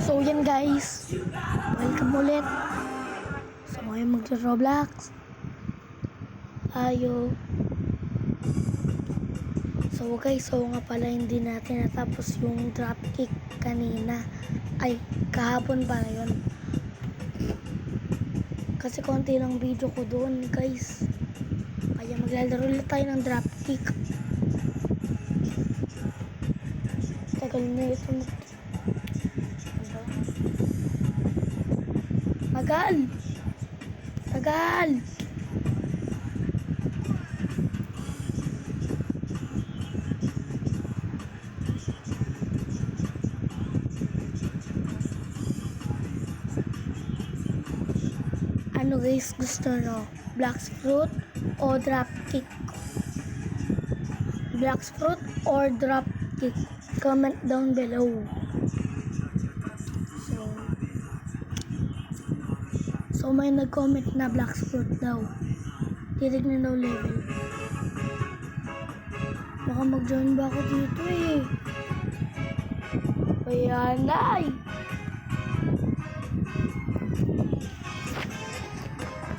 So yan guys, welcome ulit. So ngayon magsa-Roblox tayo. So guys, nga pala hindi natin natapos yung dropkick kanina. Ay, kahapon pala yun. Kasi konti lang video ko doon guys. Kaya maglalaro ulit tayo ng dropkick. Tagal na ito Tagal! Tagal! Ano guys gusto nyo? Black fruit o dropkick? Black fruit or dropkick? Comment down below. So may nag-comment na black fruit daw. Titignan daw level. Baka mag-join ba ako dito eh. Ayan ay.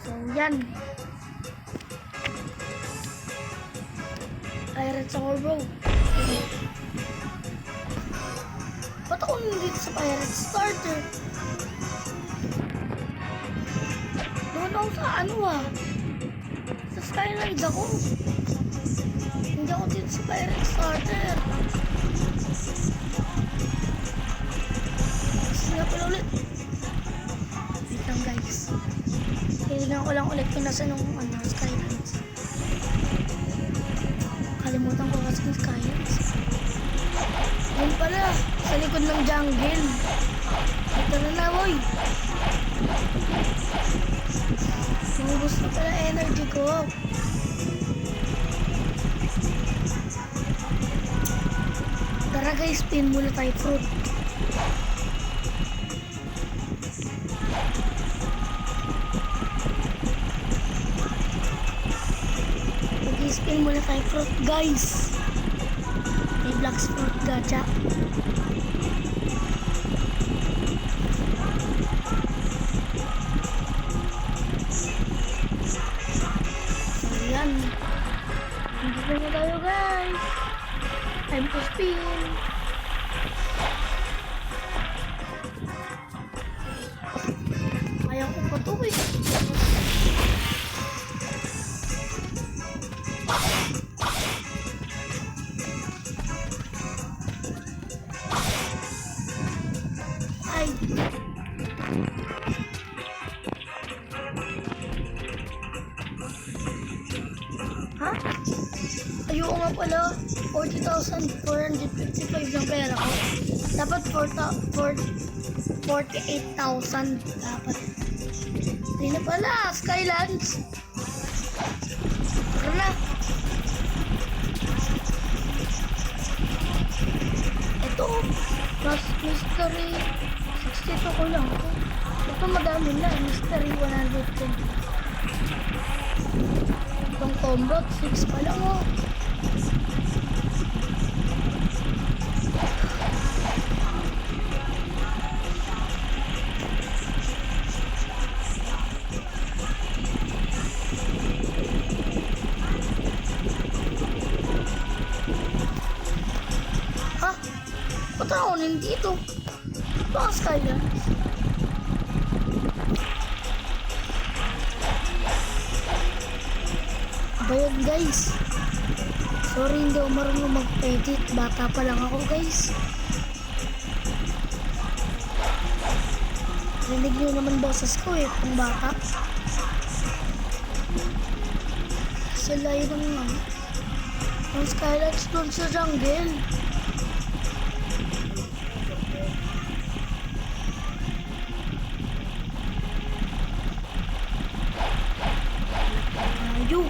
So yan. Pirates ako bro. Ba't ako nandito sa Pirates Starter? Doon ako sa ano sa Skyline ako. Hindi ako dito sa Pirate Starter. Kasi nga pala ulit. Wait lang guys. Kailangan ko lang ulit kung nasa nung Skylines. Kalimutan ko kasi yung Skylines. Yun pala. Sa likod ng jungle. Ito na boy. Nangubos na pala energy ko. Tara guys, spin muna tayo fruit. Mag-spin muna tayo fruit guys. May black fruit gacha. Dito na tayo guys. Time to spin. Ayaw ko pa ito eh. Ay. Ha? Ayoko nga pala, 40,455 lang pera ko. Dapat 48,000 dapat. Hindi na pala, Skylands. Tara na. Ito, plus mystery 62 ko lang. Ito madami na, mystery 110. Itong combo, 6 pa lang oh. Ha? Ba't ako nandito? Baka Skylands. Bayad guys. Sorry, hindi ako marunong mag-edit. Bata pa lang ako guys. Rinig nyo naman boses ko eh, kung bata. Sa layo ng Skylands doon sa jungle. Ayo.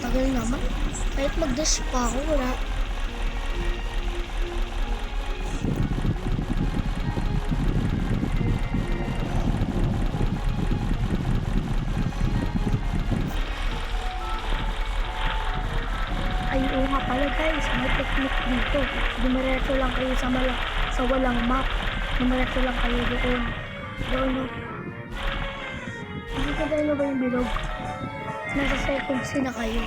Tagal naman. Kahit mag-dash pa ako, wala. map dito. Dumiretso lang kayo sa walang map. Dumiretso lang kayo doon. Doon, no? Hindi ka tayo ba yung bilog? Nasa second scene na kayo.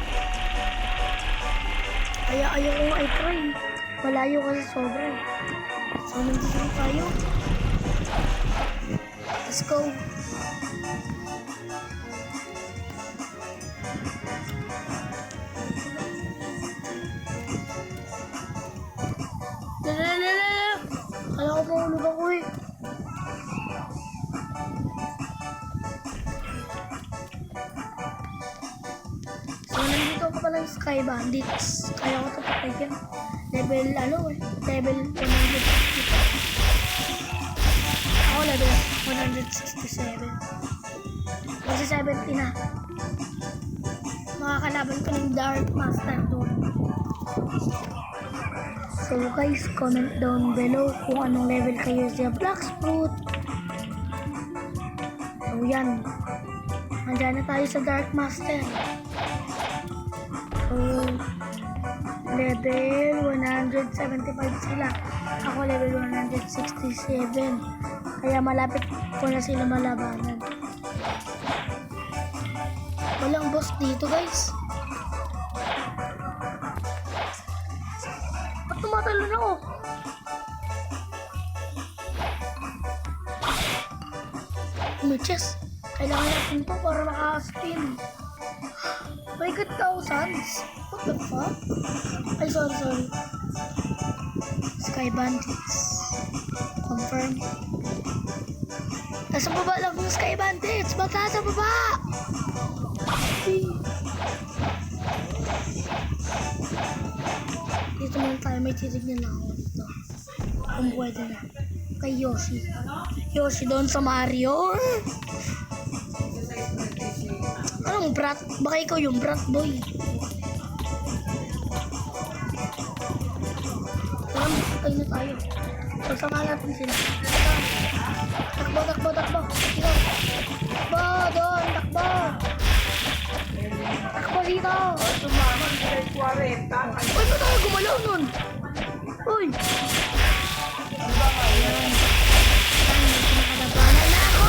Kaya ayaw kong i-try. Malayo kasi sobra. So, nandito tayo. Let's go. Kala ko mahulog ako eh. So, nandito ako pala yung Sky Bandits. Kaya ko ito patayin. Level, level 160. Ako level 167. Kasi 70 na. Makakalaban ko ng Dark Master doon. So guys, comment down below kung anong level kayo sa Blacksprout. So yan. Nandiyan na tayo sa Dark Master. So, level 175 sila. Ako level 167. Kaya malapit ko na sila malabanan. Walang boss dito guys. Ba't tumatalon ako? May chest. Kailangan natin ito para maka-spin. My God, thousands. What the fuck? Ay, sorry. Sky Bandits. Confirm. Nasa baba lang yung Sky Bandits. Ba't nasa baba? Dito muna tayo. May titignan na ako dito. Kung pwede na. Kay Yoshi. Yoshi doon sa Mario. Anong brat? Baka ikaw yung brat boy. Tayo na tayo. Pagsama natin sila. Takbo. Takbo doon. Takbo. Takbo dito. Uy, ba't ako gumalaw nun? Uy. Ayan. Nakalabanan na ako.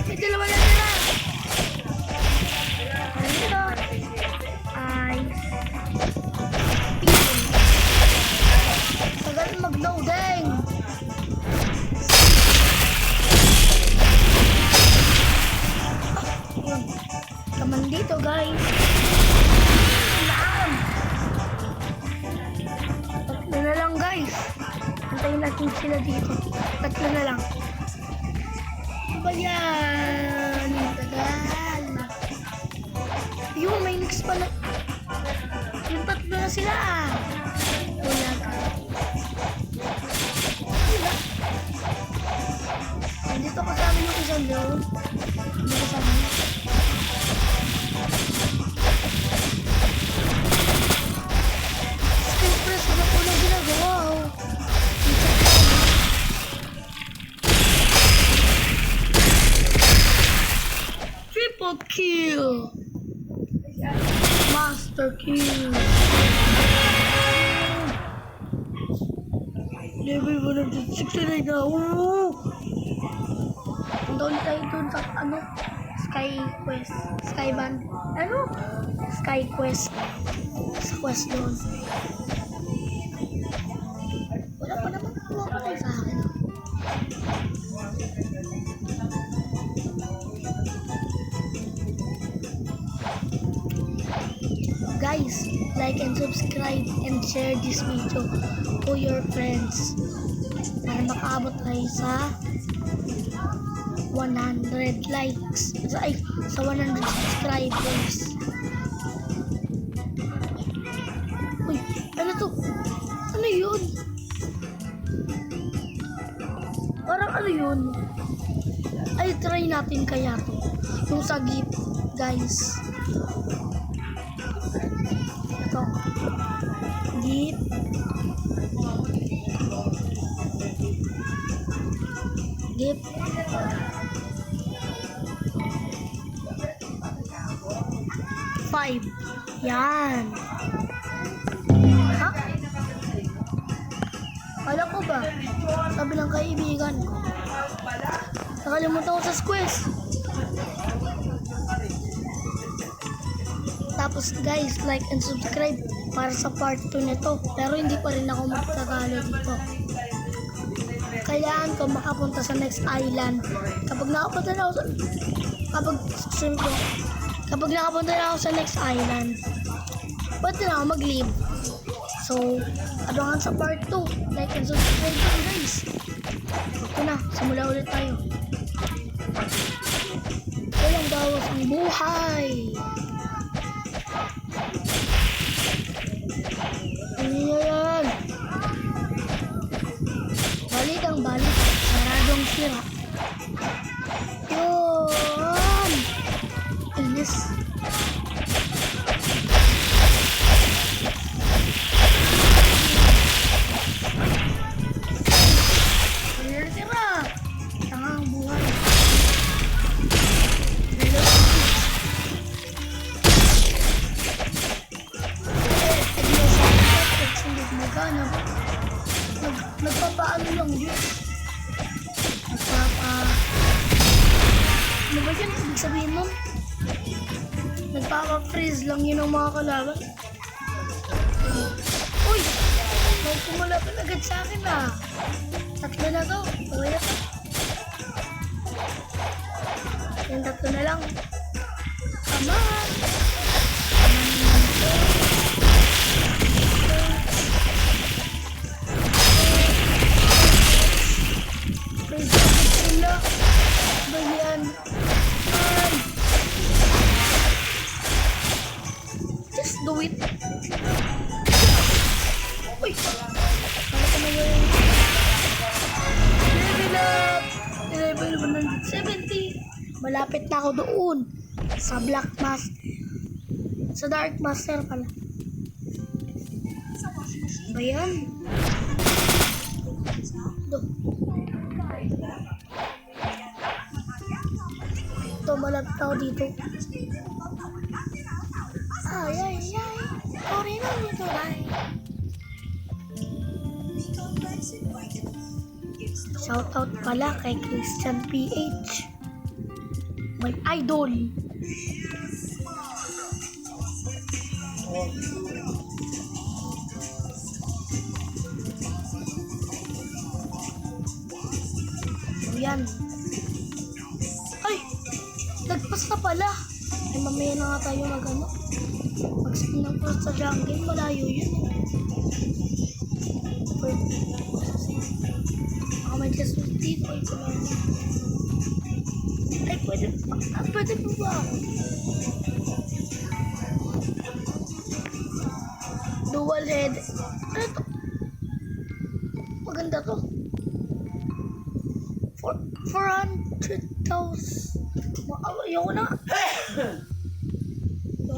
May dalawa na sila. Dito. Ay. Tagal mag-loading. Kaman dito guys. Tatlo na lang guys. Antayin natin sila dito. Tatlo na lang. Ano ba yan? Tagal. Yung may mix pala. Yung tatlo na sila. Wala ka. Wala. Nandito kasama yung isang doon. Hindi kasama. Skill press na po na ginagawa. Triple kill. Master kill. Level 169 na. Doon tayo dun sa Sky Quest. Sky Band. Sky Quest. Sa quest doon. Wala pa naman pumapatay sa akin. Guys, like and subscribe and share this video to your friends para makaabot tayo sa 100 likes. Sa 100 subscribers. Uy, ano to? Ano yun? Parang ano yun? Ay, try natin kaya to. Yung sa gift, guys. Ito. Gift. Gift. 5. Yan. Ha? Kala ko ba? Sabi ng kaibigan ko. Nakalimutan ko sa squeeze. Tapos guys, like and subscribe para sa part 2 nito. Pero hindi pa rin ako magkakalo dito. Kailangan ko makapunta sa next island. Kapag nakapunta na ako sa... Kapag nakapunta na ako sa next island, pwede na ako mag-leave. So, abangan sa part 2. Like and subscribe lang guys. Ito na, simula ulit tayo. Walang bawas ang buhay. Ano yan? Balik ang balik. Saradong sira. Yun! Inis. Sira. Tanga ang buhay. Nagpapaano lang yun. Ano ba yun? Ibig sabihin nun? Nagpapa-freeze lang yun ang mga kalaban. Uy! May kumalaban agad sa akin ah. Tatlo na to. Okay na to. Yung tatlo na lang. Come on! Just do it. Uy! Ano ka na yun? Level up! Level 170. Malapit na ako doon. Sa Black Master. Sa Dark Master pala. Ba yan? Ito, malapit ako dito. Ay, ay, ay. Kore na nito, ay. Shoutout pala kay Christian PH. My idol. So, yan. Ay! Nagpas na pala. Ay, mamaya na nga tayo mag-ano. Mag-spin ng post sa jungle. Malayo yun. Baka may Jesus dito. Ay, kumano. Ay, pwede pa. Pwede pa ba ako? Dual head. Ano to? Maganda to. 400,000. Ayoko na. Ayoko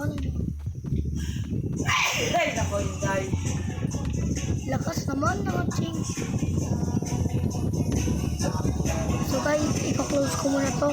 na. Ay, nako yung guys. Lakas naman ng ching. So guys, ipa-close ko muna to.